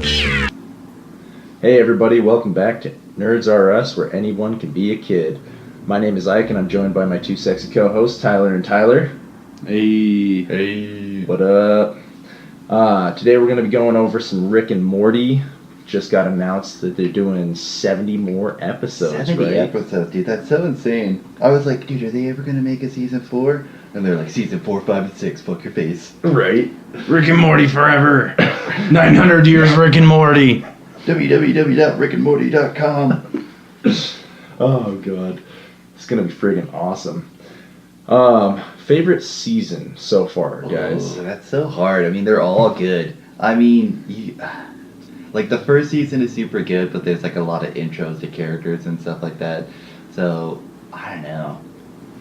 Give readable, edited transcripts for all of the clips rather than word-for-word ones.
Hey everybody, welcome back to Nerds R Us, where anyone can be a kid. My name is Ike, and I'm joined by my two sexy co-hosts, Tyler and Tyler. Hey. Hey. What up? Today we're going to be going over some Rick and Morty. Just got announced that they're doing 70 more episodes, 70 right? episodes, dude. That's so insane. I was like, dude, are they ever going to make a season 4? And they're like, season 4, 5, and 6. Fuck your face. Right. Rick and Morty forever. 900 years Rick and Morty. www.rickandmorty.com. Oh, God. It's going to be friggin' awesome. Favorite season so far, guys? Oh, that's so hard. I mean, they're all good. I mean, like, the first season is super good, but there's, like, a lot of intros to characters and stuff like that. So, I don't know.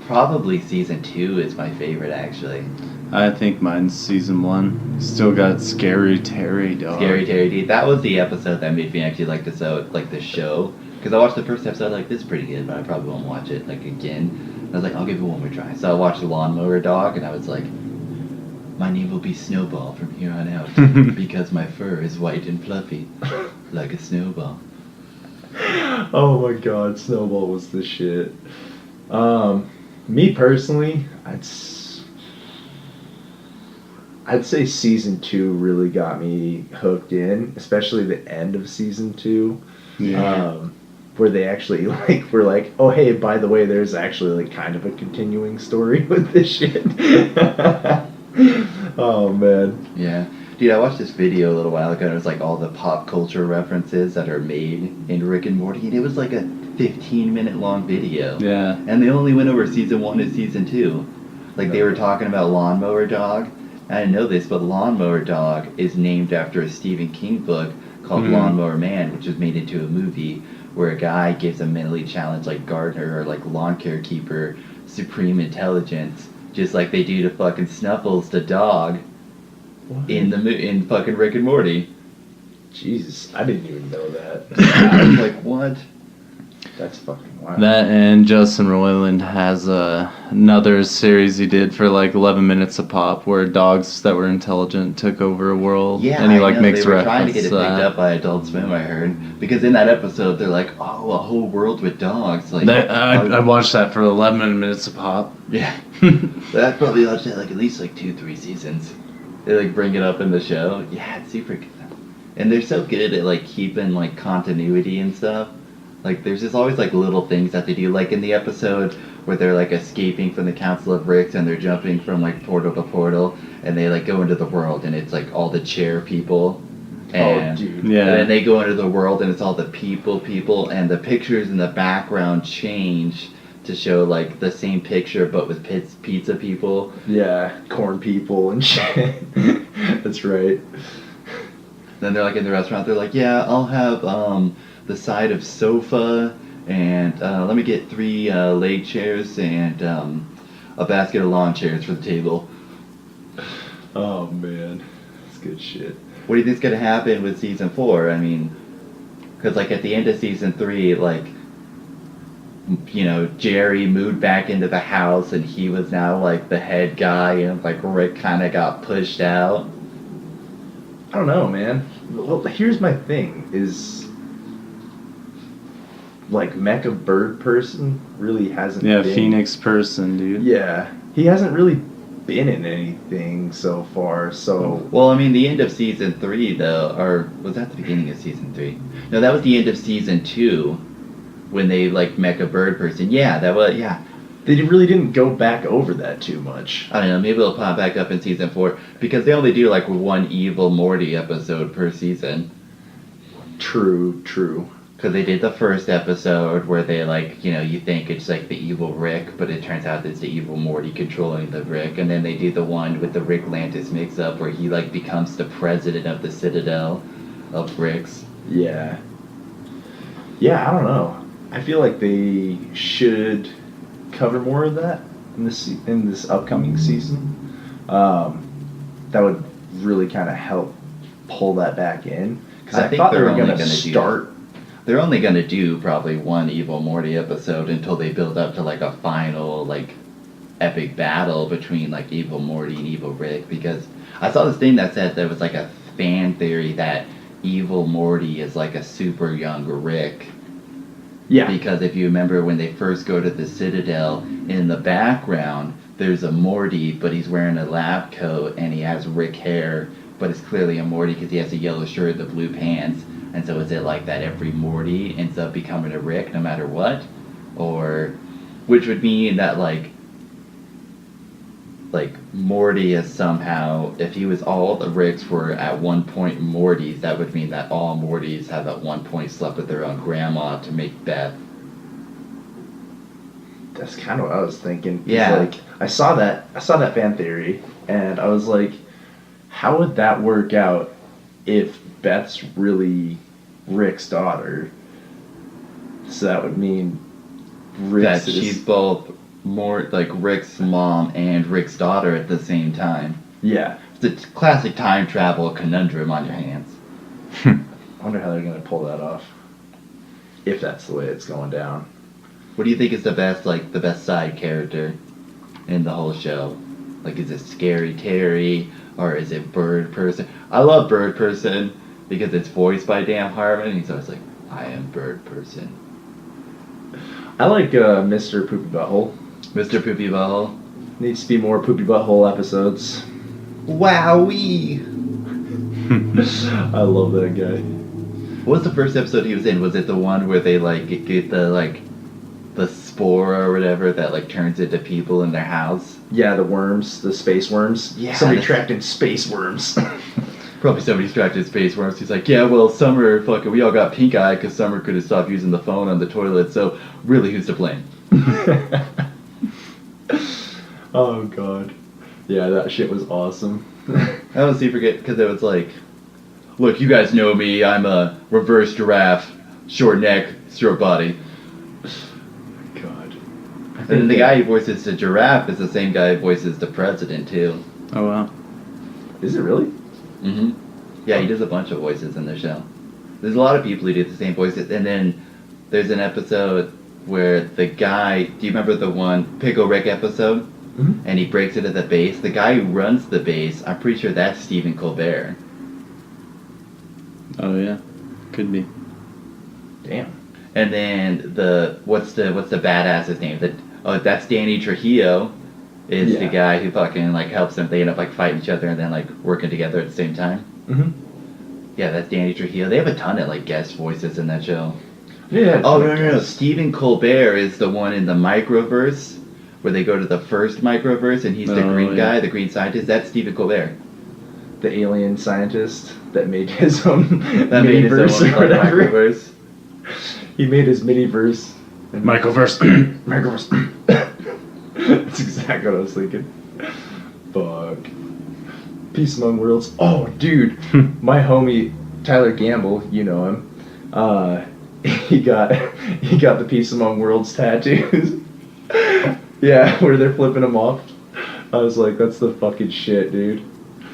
Probably season 2 is my favorite, actually. I think mine's season 1. Still got Scary Terry, dog. Scary Terry, dude. That was the episode that made me actually like the show. Because I watched the first episode, like, this is pretty good, but I probably won't watch it, like, again. I was like, I'll give it one more try. So I watched The Lawnmower Dog, and I was like, my name will be Snowball from here on out, because my fur is white and fluffy, like a snowball. Oh my God, Snowball was the shit. Me personally, I'd say season 2 really got me hooked in, especially the end of season 2. Yeah. Where they actually were like, oh hey, by the way, there's actually like kind of a continuing story with this shit. Oh man. Yeah. Dude, I watched this video a little while ago, and it was like all the pop culture references that are made in Rick and Morty, and it was like a 15-minute long video. Yeah. And they only went over season 1 and season 2. Like, they were talking about Lawnmower Dog. I didn't know this, but Lawnmower Dog is named after a Stephen King book called Lawnmower Man, which was made into a movie where a guy gives a mentally challenged, like, gardener or, like, lawn care keeper supreme intelligence, just like they do to fucking Snuffles the dog. What? In fucking Rick and Morty. Jesus, I didn't even know that. I was like, what? That's fucking wild. That and Justin Roiland has another series he did for like 11 minutes a pop where dogs that were intelligent took over a world. Yeah, and he like makes they were reference trying to get it picked up by Adult Swim, I heard. Because in that episode, they're like, oh, a whole world with dogs. Like, I watched that for 11 minutes a pop. Yeah. I probably watched that like at least like 2-3 seasons. They like bring it up in the show. Yeah, it's super good. And they're so good at like keeping like continuity and stuff. Like, there's just always, like, little things that they do. Like, in the episode where they're, like, escaping from the Council of Ricks and they're jumping from, like, portal to portal. And they, like, go into the world and it's, like, all the chair people. And, dude. Yeah. And then they go into the world and it's all the people. And the pictures in the background change to show, like, the same picture but with pizza people. Yeah, corn people and shit. That's right. Then they're, like, in the restaurant. They're like, yeah, I'll have, the side of sofa, and let me get 3 leg chairs and a basket of lawn chairs for the table. Oh man, that's good shit. What do you think's gonna happen with season 4? I mean, because like at the end of season 3, like, you know, Jerry moved back into the house and he was now like the head guy, and like Rick kind of got pushed out. I don't know, man. Well, here's my thing: is like Mecha Bird Person really hasn't. Yeah, been, Phoenix Person, dude. Yeah, he hasn't really been in anything so far. So Well, I mean, the end of season 3 though, or was that the beginning of season 3? No, that was the end of season 2 when they like Mecha Bird Person. Yeah, that was they really didn't go back over that too much. I don't know, maybe it'll pop back up in season 4, because they only do like 1 Evil Morty episode per season. True. Because they did the first episode where they like, you know, you think it's like the evil Rick, but it turns out it's the evil Morty controlling the Rick. And then they do the one with the Rick Lantis mix-up where he like becomes the president of the Citadel of Ricks. Yeah, I don't know. I feel like they should cover more of that in this upcoming season. That would really kind of help pull that back in, because I thought they were going to start. They're only going to do probably 1 Evil Morty episode until they build up to like a final like epic battle between like Evil Morty and Evil Rick, because I saw this thing that said there was like a fan theory that evil Morty is like a super young Rick. Yeah. Because if you remember when they first go to the Citadel, in the background, there's a Morty, but he's wearing a lab coat and he has Rick hair, but it's clearly a Morty because he has a yellow shirt, the blue pants. And so is it like that every Morty ends up becoming a Rick no matter what? Or, which would mean that like Morty is somehow, if he was all the Ricks were at one point Mortys, that would mean that all Mortys have at one point slept with their own grandma to make Beth. That's kind of what I was thinking. 'Cause, Yeah. Like, I saw that fan theory, and I was like, how would that work out if Beth's really Rick's daughter? So that would mean Rick's That she's both more like Rick's mom and Rick's daughter at the same time. Yeah. It's a classic time travel conundrum on your hands. I wonder how they're gonna pull that off. If that's the way it's going down. What do you think is the best side character in the whole show? Like, is it Scary Terry or is it Bird Person? I love Bird Person because it's voiced by Dan Harmon. And he's always like, I am Bird Person. I like Mr. Poopy Butthole. Mr. Poopy Butthole. Needs to be more Poopy Butthole episodes. Wowee! I love that guy. What was the first episode he was in? Was it the one where they like get the spore or whatever that like turns into people in their house? Yeah, the worms, the space worms. Yeah, Somebody that's- trapped in space worms. Probably somebody's trapped in space worms. He's like, yeah, well, Summer, fucking, we all got pink eye because Summer could have stopped using the phone on the toilet. So really, who's to blame? Oh god. Yeah, that shit was awesome. I don't see forget because it was like, look, you guys know me. I'm a reverse giraffe, short neck, short body. God. And then the guy who voices the giraffe is the same guy who voices the president too. Oh wow. Is it really? Mm-hmm. Yeah, he does a bunch of voices in the show. There's a lot of people who do the same voices, and then there's an episode where the guy, do you remember the one Pickle Rick episode? Mm-hmm. And he breaks it at the base. The guy who runs the base, I'm pretty sure that's Stephen Colbert. Oh yeah. Could be. Damn. And then what's the badass's name? That's Danny Trujillo. Is the Yeah. guy who fucking like helps them. They end up like fighting each other and then like working together at the same time. Mm-hmm. Yeah, that's Danny Trujillo. They have a ton of like guest voices in that show. Yeah. Oh no! Stephen Colbert is the one in the microverse where they go to the first microverse and he's the Oh, green yeah. guy, the green scientist. That's Stephen Colbert. The alien scientist that made his own That made his mini-verse own or whatever. microverse. He made his mini-verse. Michaelverse. Microverse. That's exactly what I was thinking. Fuck. Peace among worlds. Oh, dude. My homie, Tyler Gamble, you know him. He got the Peace Among Worlds tattoos. Yeah, where they're flipping them off. I was like, that's the fucking shit, dude.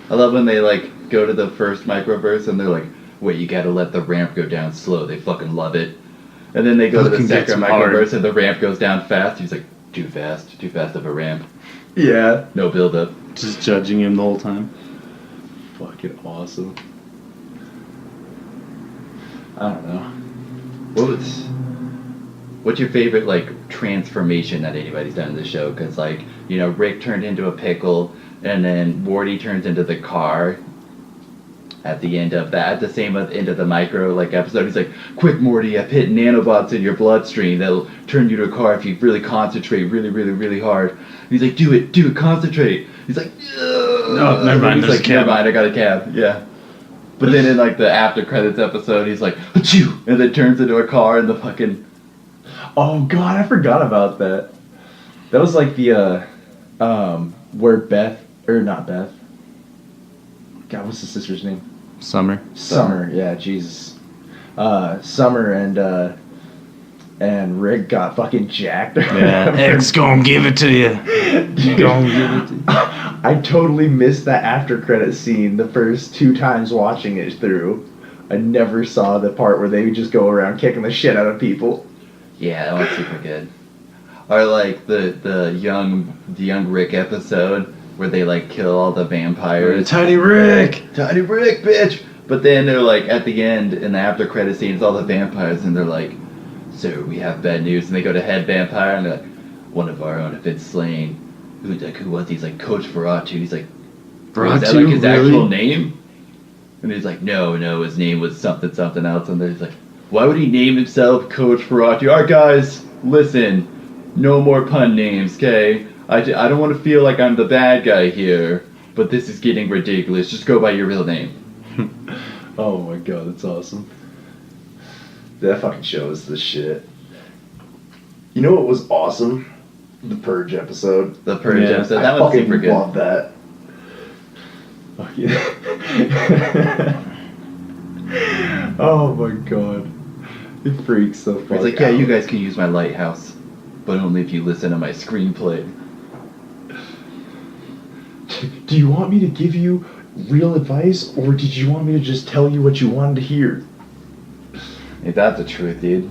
I love when they like go to the first microverse and they're like, wait, you gotta let the ramp go down slow. They fucking love it. And then they go to the Fucking gets second hard. microverse and the ramp goes down fast. He's like, too fast of a ramp. Yeah. No build up. Just judging him the whole time. Fucking awesome. I don't know. What's your favorite like transformation that anybody's done in the show? Because like, you know, Rick turned into a pickle and then Morty turns into the car at the end of that. At the same end of the micro like episode, he's like, quick Morty, I've hit nanobots in your bloodstream that'll turn you to a car if you really concentrate really hard. And he's like, do it, concentrate. He's like, no, never mind, He's there's like, a cab. never mind, I got a cab. Yeah. But then in like the after credits episode, he's like, achoo, and then turns into a car and the fucking. Oh god, I forgot about that. That was like the where Beth, or not Beth. God, what's the sister's name? Summer. Summer, yeah, Jesus. Summer and Rick got fucking jacked. Yeah. X gonna give it to you. Dude, Gonna give it to you. I totally missed that after credit scene the first 2 times watching it through. I never saw the part where they would just go around kicking the shit out of people. Yeah, that one's super good. Or like the young Rick episode where they like kill all the vampires. Tiny Rick. Tiny Rick, bitch! But then they're like, at the end, in the after credit scene, it's all the vampires, and they're like, "Sir, we have bad news." And they go to head vampire, and they're like, "One of our own has been slain." Who was he? He's like, "Coach Ferratu." He's like, "Bro, is that like his actual name?" And he's like, no, his name was something else. And then he's like, "Why would he name himself Coach Ferratu?" Alright guys, listen, no more pun names, okay? I don't want to feel like I'm the bad guy here, but this is getting ridiculous. Just go by your real name. Oh my god, that's awesome. That fucking show is the shit. You know what was awesome? The Purge episode. The Purge episode, that was super good. I love that. Oh, yeah. Oh my god. It freaks the fuck out. He's like, "Yeah, you guys can use my lighthouse, but only if you listen to my screenplay." Do you want me to give you real advice, or did you want me to just tell you what you wanted to hear? Hey, that's the truth, dude.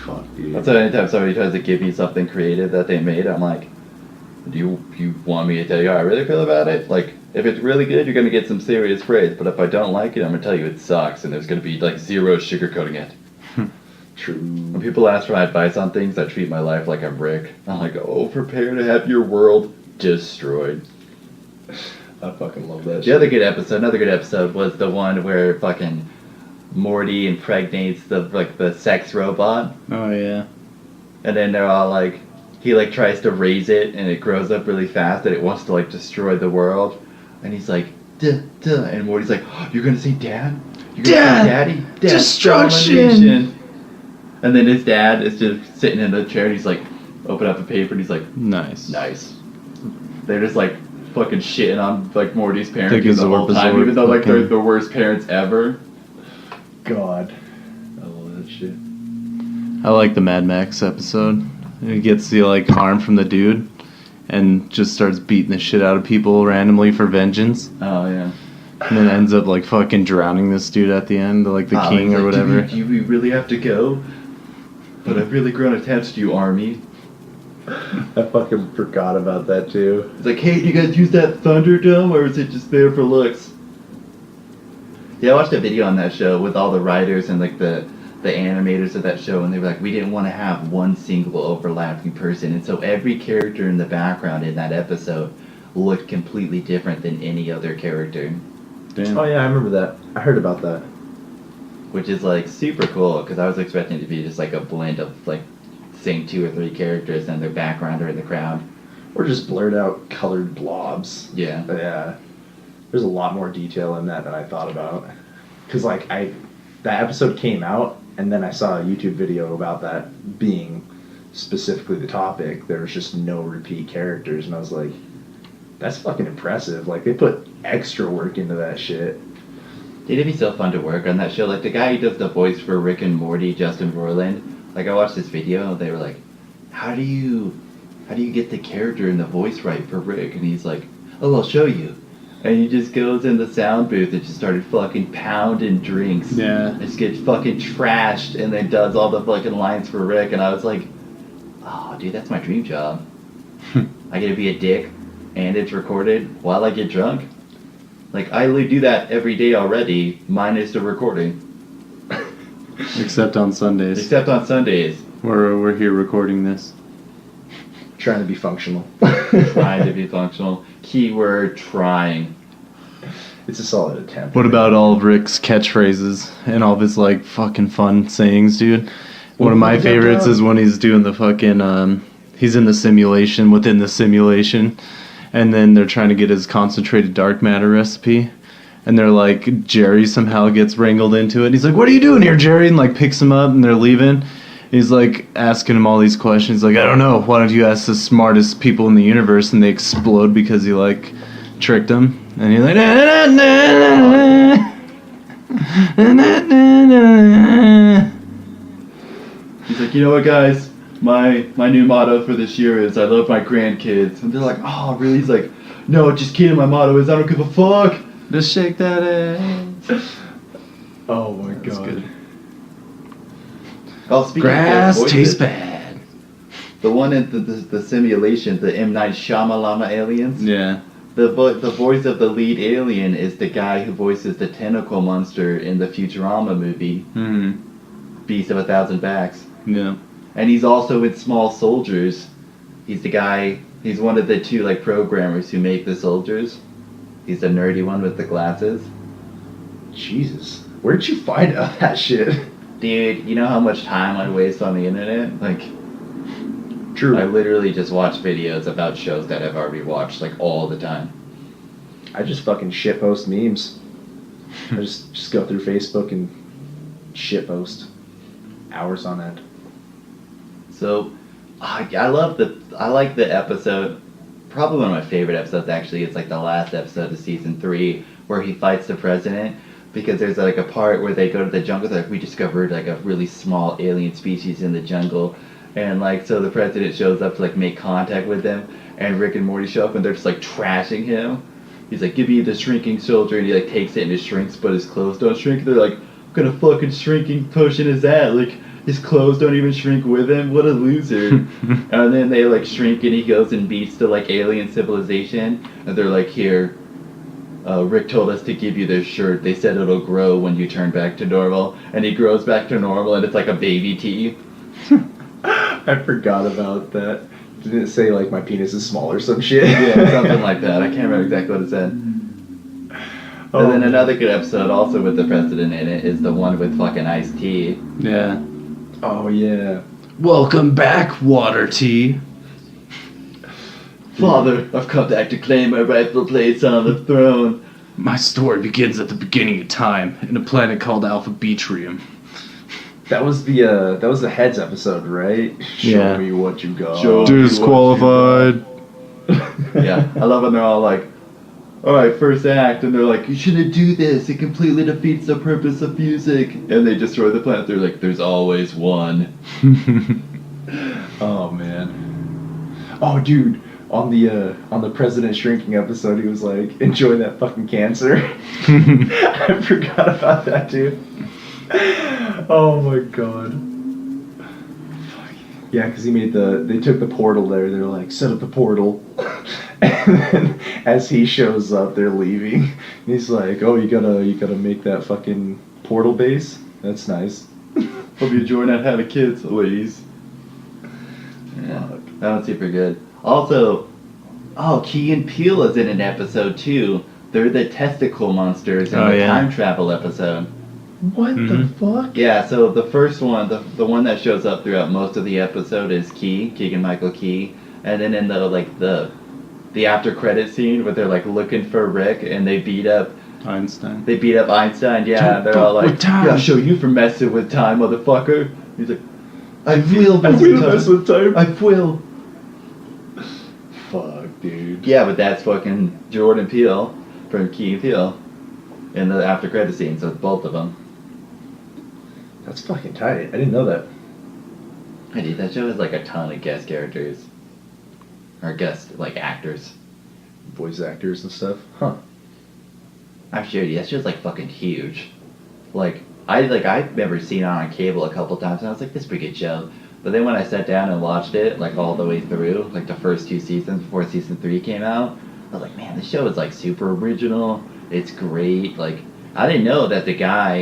Fuck, dude. That's why anytime somebody tries to give me something creative that they made, I'm like, do you want me to tell you how I really feel about it? Like, if it's really good, you're gonna get some serious praise, but if I don't like it, I'm gonna tell you it sucks, and there's gonna be like zero sugarcoating it. True. When people ask for my advice on things, I treat my life like a brick. I'm like, oh, prepare to have your world destroyed. I fucking love that. Another good episode was the one where fucking Morty impregnates the sex robot, Oh yeah. and then they're all like, he like tries to raise it, and it grows up really fast, and it wants to like destroy the world, and he's like, duh, duh, and Morty's like, oh, "You're gonna say dad? You're gonna Dad! say daddy? Dad, Destruction!" domination." And then his dad is just sitting in the chair, and he's like, open up a paper, and he's like, Nice. nice. They're just like fucking shitting on like Morty's parents Like the whole time, even though like they're fucking- the worst parents ever. God. I love that shit. I like the Mad Max episode. He gets the like arm from the dude and just starts beating the shit out of people randomly for vengeance. Oh yeah. And then ends up like fucking drowning this dude at the end, like the king he's or like, whatever. Do we really have to go? But I've really grown attached to you, Army. I fucking forgot about that too. It's like, hey, do you guys use that Thunderdome, or is it just there for looks? Yeah, I watched a video on that show with all the writers and like the animators of that show, and they were like, we didn't want to have one single overlapping person, and so every character in the background in that episode looked completely different than any other character, Damn. Oh yeah, I remember that. I heard about that. which is like super cool, because I was expecting it to be just like a blend of like same 2 or 3 characters and their background or in the crowd. Or just blurred out colored blobs. Yeah. Yeah. There's a lot more detail in that than I thought about. Because, like, that episode came out, and then I saw a YouTube video about that being specifically the topic. There was just no repeat characters, and I was like, that's fucking impressive. Like, they put extra work into that shit. It'd be so fun to work on that show. Like, the guy who does the voice for Rick and Morty, Justin Roiland, like, I watched this video, and they were like, how do you get the character and the voice right for Rick? And he's like, oh, I'll show you. And he just goes in the sound booth and just started fucking pounding drinks. Yeah. And just gets fucking trashed, and then does all the fucking lines for Rick. And I was like, oh, dude, that's my dream job. I get to be a dick, and it's recorded while I get drunk. Like, I literally do that every day already, minus the recording. Except on Sundays. Except on Sundays. We're here recording this. Trying to be functional. Trying to be functional. Keyword trying. It's a solid attempt. What about all of Rick's catchphrases and all of his like fucking fun sayings, dude? One of my favorites is when he's doing the fucking he's in the simulation within the simulation, and then they're trying to get his concentrated dark matter recipe, and they're like, Jerry somehow gets wrangled into it. He's like, what are you doing here, Jerry? And like picks him up, and they're leaving. He's like asking him all these questions. He's like, I don't know. Why don't you ask the smartest people in the universe? And they explode because he like tricked them. And he's like, na, na, na, na, na, na, na. He's like, you know what, guys? My new motto for this year is I love my grandkids. And they're like, oh, really? He's like, no, just kidding. My motto is I don't give a fuck. Just shake that ass. Oh my That's god. good. Oh, speaking Grass of voices, tastes bad. The one in the simulation, the M. Night Shyamalama aliens. Yeah. the voice of the lead alien is the guy who voices the tentacle monster in the Futurama movie, Beast of a Thousand Backs. Yeah. And he's also in Small Soldiers. He's the guy. He's one of the two like programmers who make the soldiers. He's the nerdy one with the glasses. Jesus, where'd you find out that shit? Dude, you know how much time I waste on the internet? Like, True. I literally just watch videos about shows that I've already watched, like, all the time. I just fucking shitpost memes. I just go through Facebook and shitpost hours on end. So, I like the episode. Probably one of my favorite episodes, actually. It's like the last episode of season 3 where he fights the president. Because there's like a part where they go to the jungle, they're like, we discovered like a really small alien species in the jungle. And like, so the president shows up to like make contact with them. And Rick and Morty show up and they're just like trashing him. He's like, give me the shrinking soldier. And he like takes it and it shrinks, but his clothes don't shrink. They're like, what kind of fucking shrinking potion is that? Like, his clothes don't even shrink with him. What a loser. And then they like shrink and he goes and beats the like alien civilization. And they're like, here, Rick told us to give you this shirt. They said it'll grow when you turn back to normal. And he grows back to normal and it's like a baby tee. I forgot about that. Didn't it say like my penis is small or some shit? Yeah, something like that. I can't remember exactly what it said. And then another good episode also with the president in it is the one with fucking Ice-T. Yeah. Oh yeah. Welcome back, Water Tea. Father, I've come back to claim my rightful place on the throne. My story begins at the beginning of time in a planet called Alpha Beatrium. That was the Heads episode, right? Show Yeah. me what you got. Show- Disqualified. Yeah, I love when they're all like, alright, first act, and they're like, you shouldn't do this, it completely defeats the purpose of music. And they destroy the planet, they're like, there's always one. Oh man. Oh dude, on the President Shrinking episode, he was like, enjoy that fucking cancer. I forgot about that too. Oh my god. Yeah, because they took the portal there. They're like, set up the portal. And then as he shows up, they're leaving. And he's like, oh, you gotta make that fucking portal base? That's nice. Hope you enjoy not having kids, ladies. Yeah, that one's super good. Also, Key and Peele is in an episode too. They're the testicle monsters in the time travel episode. What the fuck? Yeah, so the first one, the one that shows up throughout most of the episode is Keegan-Michael Key. And then in the after credit scene where they're like looking for Rick and they beat up Einstein. Yeah. They're all like, yeah, I'll show you for messing with time, motherfucker. He's like, I will mess with time. I will. Fuck, dude. Yeah, but that's fucking Jordan Peele from Key and Peele in the after credit scene, so it's both of them. That's fucking tight. I didn't know that. I did. That show has like a ton of guest characters. Or guest, like, actors. Voice actors and stuff. Huh. I'm sure, that show's like fucking huge. Like, I've never seen it on cable a couple times, and I was like, this is a pretty good show. But then when I sat down and watched it, like, all the way through, like, the first 2 seasons before season 3 came out, I was like, man, this show is, like, super original. It's great. Like, I didn't know that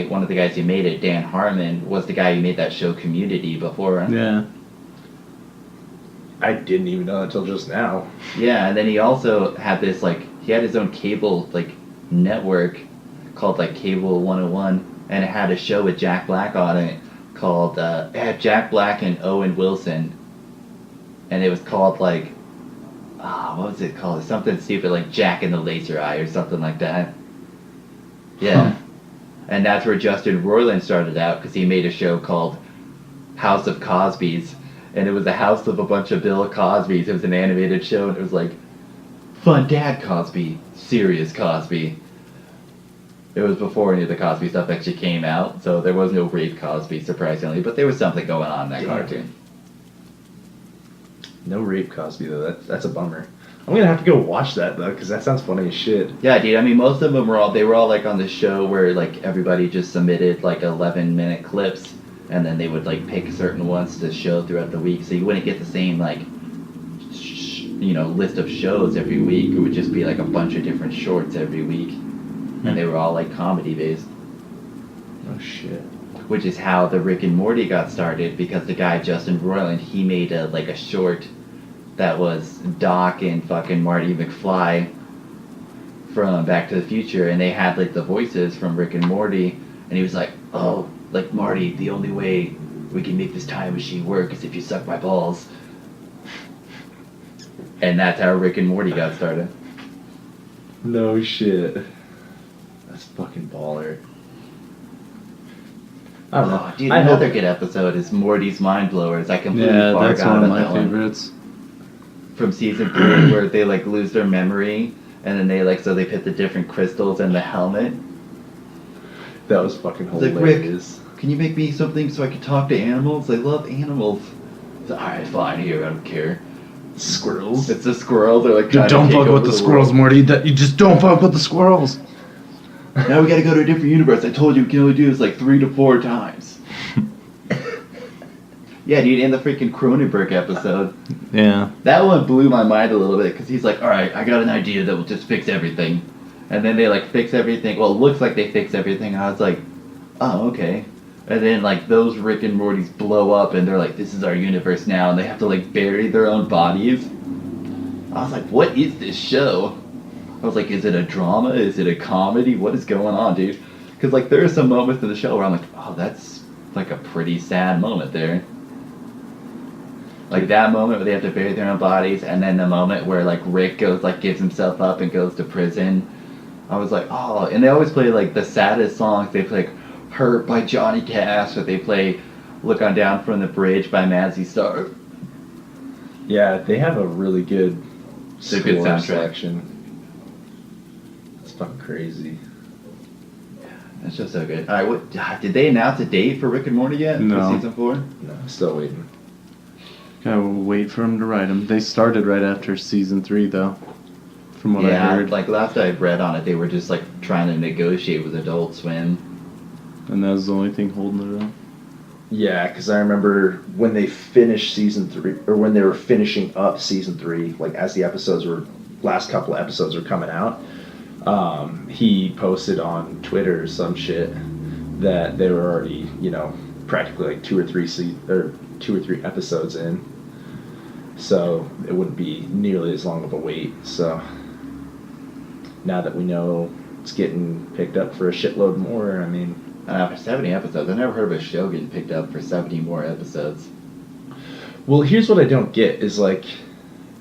one of the guys who made it, Dan Harmon, was the guy who made that show Community before. Yeah. I didn't even know until just now. Yeah, and then he also had this, like, he had his own cable, like, network called, like, Cable 101, and it had a show with Jack Black on it called, it had Jack Black and Owen Wilson, and it was called, like, what was it called? Something stupid, like Jack and the Laser Eye or something like that. Yeah. Huh. And that's where Justin Roiland started out, because he made a show called House of Cosbys. And it was a house of a bunch of Bill Cosbys. It was an animated show, and it was like, Fun Dad Cosby, Serious Cosby. It was before any of the Cosby stuff actually came out, so there was no Rape Cosby, surprisingly, but there was something going on in that cartoon. No Rape Cosby, though. That's a bummer. I'm gonna have to go watch that, though, because that sounds funny as shit. Yeah, dude, I mean, most of them were all like on the show where, like, everybody just submitted, like, 11-minute clips, and then they would, like, pick certain ones to show throughout the week, so you wouldn't get the same, like, list of shows every week. It would just be like a bunch of different shorts every week, and they were all like comedy based. Oh shit. Which is how the Rick and Morty got started, because the guy Justin Roiland, he made a short that was Doc and fucking Marty McFly from Back to the Future, and they had like the voices from Rick and Morty, and he was like, oh, like Marty, the only way we can make this time machine work is if you suck my balls. And that's how Rick and Morty got started. No shit. That's fucking baller. I don't know. Dude, another good episode is Morty's Mind Blowers. I completely that's forgot one of about my that favorites. From season 3, where they like lose their memory, and then they they put the different crystals in the helmet. That was fucking It's like, hilarious. Rick, can you make me something so I can talk to animals? I love animals. It's like, alright, fine, here, I don't care. Squirrels. It's the squirrels. They're like, You trying to don't take fuck over with the squirrels, world. Morty. That you just don't fuck with the squirrels. Now we gotta go to a different universe. I told you we can only do this like 3 to 4 times. Yeah, dude, in the freaking Cronenberg episode, Yeah. that one blew my mind a little bit, because he's like, alright, I got an idea that will just fix everything. And then they like fix everything. Well, it looks like they fix everything. And I was like, oh, okay. And then like those Rick and Mortys blow up, and they're like, this is our universe now, and they have to like bury their own bodies. I was like, what is this show? I was like, is it a drama? Is it a comedy? What is going on, dude? Because like there are some moments in the show where I'm like, oh, that's like a pretty sad moment there. Like that moment where they have to bury their own bodies, and then the moment where like Rick goes like gives himself up and goes to prison. I was like, oh, and they always play like the saddest songs. They play like Hurt by Johnny Cash, or they play Look On Down from the Bridge by Mazzy Star. Yeah, they have a really good It's a good score soundtrack. selection. It's fucking crazy. That's just so good. Alright, what did they announce a date for Rick and Morty yet? No. For season 4? No, still waiting. Gotta wait for them to write them. They started right after season 3, though. From what I heard. Like last I read on it, they were just like trying to negotiate with Adult Swim. And that was the only thing holding it up. Yeah, because I remember when they finished season 3, or when they were finishing up season 3, like as the last couple of episodes were coming out, he posted on Twitter or some shit that they were already, practically like 2 or 3 episodes in. So it wouldn't be nearly as long of a wait. So now that we know it's getting picked up for a shitload more, I mean... For 70 episodes, I never heard of a show getting picked up for 70 more episodes. Well, here's what I don't get is like,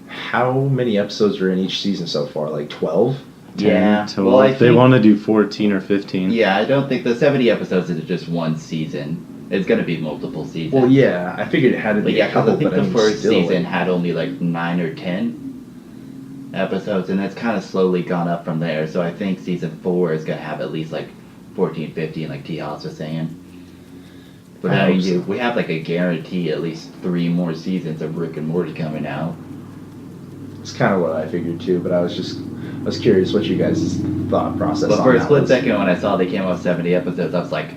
how many episodes are in each season so far? Like 12? 10, 12. well, I They think- want to do 14 or 15. Yeah, I don't think the 70 episodes is just one season. It's gonna be multiple seasons. Well, yeah, I figured it had to But be yeah, a couple, because I think but I the mean, first still, season like, had only like 9 or 10 episodes, and it's kind of slowly gone up from there. So I think season 4 is gonna have at least like 14, 15, like T-Hoss was saying. But I I mean, hope so. we have like a guarantee at least 3 more seasons of Rick and Morty coming out. it's kind of what I figured too, but I was curious what you guys' thought process But on for a that split was. second, when I saw they came out with 70 episodes, I was like,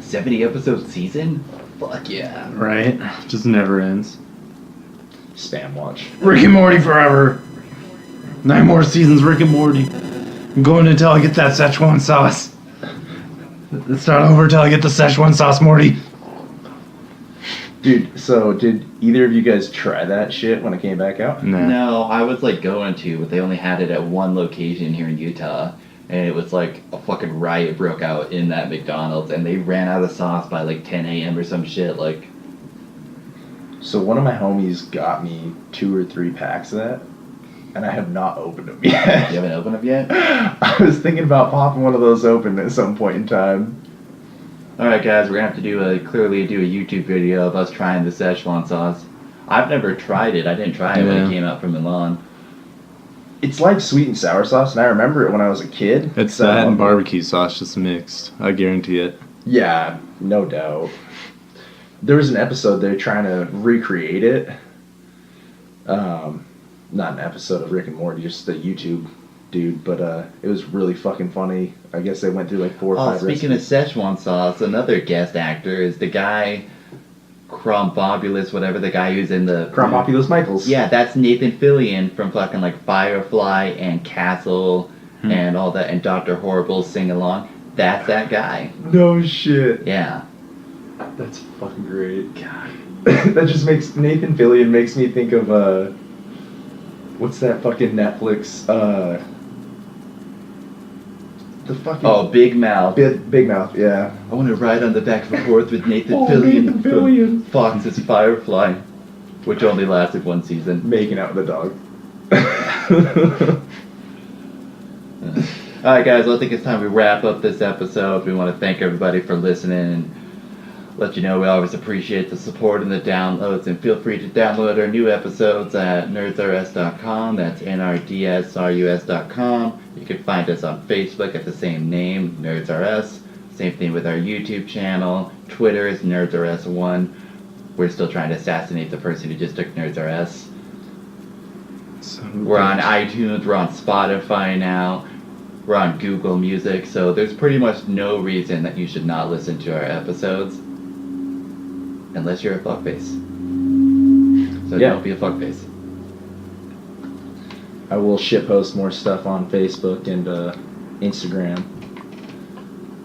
70 episode season? Fuck yeah. Right? Just never ends. Spam watch. Rick and Morty forever. 9 more seasons, Rick and Morty. I'm going until I get that Szechuan sauce. Let's start over until I get the Szechuan sauce, Morty. Dude, so did either of you guys try that shit when it came back out? Nah. No, I was like going to, but they only had it at one location here in Utah. And it was like a fucking riot broke out in that McDonald's, and they ran out of sauce by like 10 a.m. or some shit. Like, So one of my homies got me 2 or 3 packs of that, and I have not opened them yet. you haven't opened them yet? I was thinking about popping one of those open at some point in time. Alright guys, we're gonna have to do a YouTube video of us trying the Szechuan sauce. I've never tried it. I didn't try it when Yeah. it came out from Milan. It's like sweet and sour sauce, and I remember it when I was a kid. It's So- that and barbecue sauce just mixed. I guarantee it. Yeah, no doubt. There was an episode they're trying to recreate it. Not an episode of Rick and Morty, just the YouTube dude, but it was really fucking funny. I guess they went through like 4 or 5 Speaking of Szechuan sauce, another guest actor is the guy Crombobulus, whatever, the guy who's in the... Crombopulus Michaels. Yeah, that's Nathan Fillion from fucking like Firefly and Castle and all that, and Dr. Horrible's Sing Along. That's that guy. No shit. Yeah. That's fucking great. God. That just makes Nathan Fillion makes me think of what's that fucking Netflix the fucking Oh, Big Mouth. Big Mouth, yeah. I want to ride on the back of a horse with Nathan Oh, Fillion Nathan Fillion. from Fox's Firefly, which only lasted one season. Making out with a dog. Alright guys, well, I think it's time we wrap up this episode. We want to thank everybody for listening and let you know we always appreciate the support and the downloads, and feel free to download our new episodes at nerdsrs.com. That's nrdsrus.com. You can find us on Facebook at the same name, NerdsRS. Same thing with our YouTube channel. Twitter is NerdsRS1. We're still trying to assassinate the person who just took NerdsRS. We're on iTunes, we're on Spotify now, we're on Google Music, so there's pretty much no reason that you should not listen to our episodes. Unless you're a fuckface. So Yeah. don't be a fuckface. I will shitpost more stuff on Facebook and Instagram.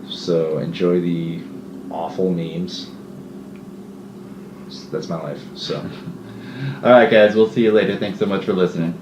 So enjoy the awful memes. That's my life. So. Alright guys, we'll see you later. Thanks so much for listening.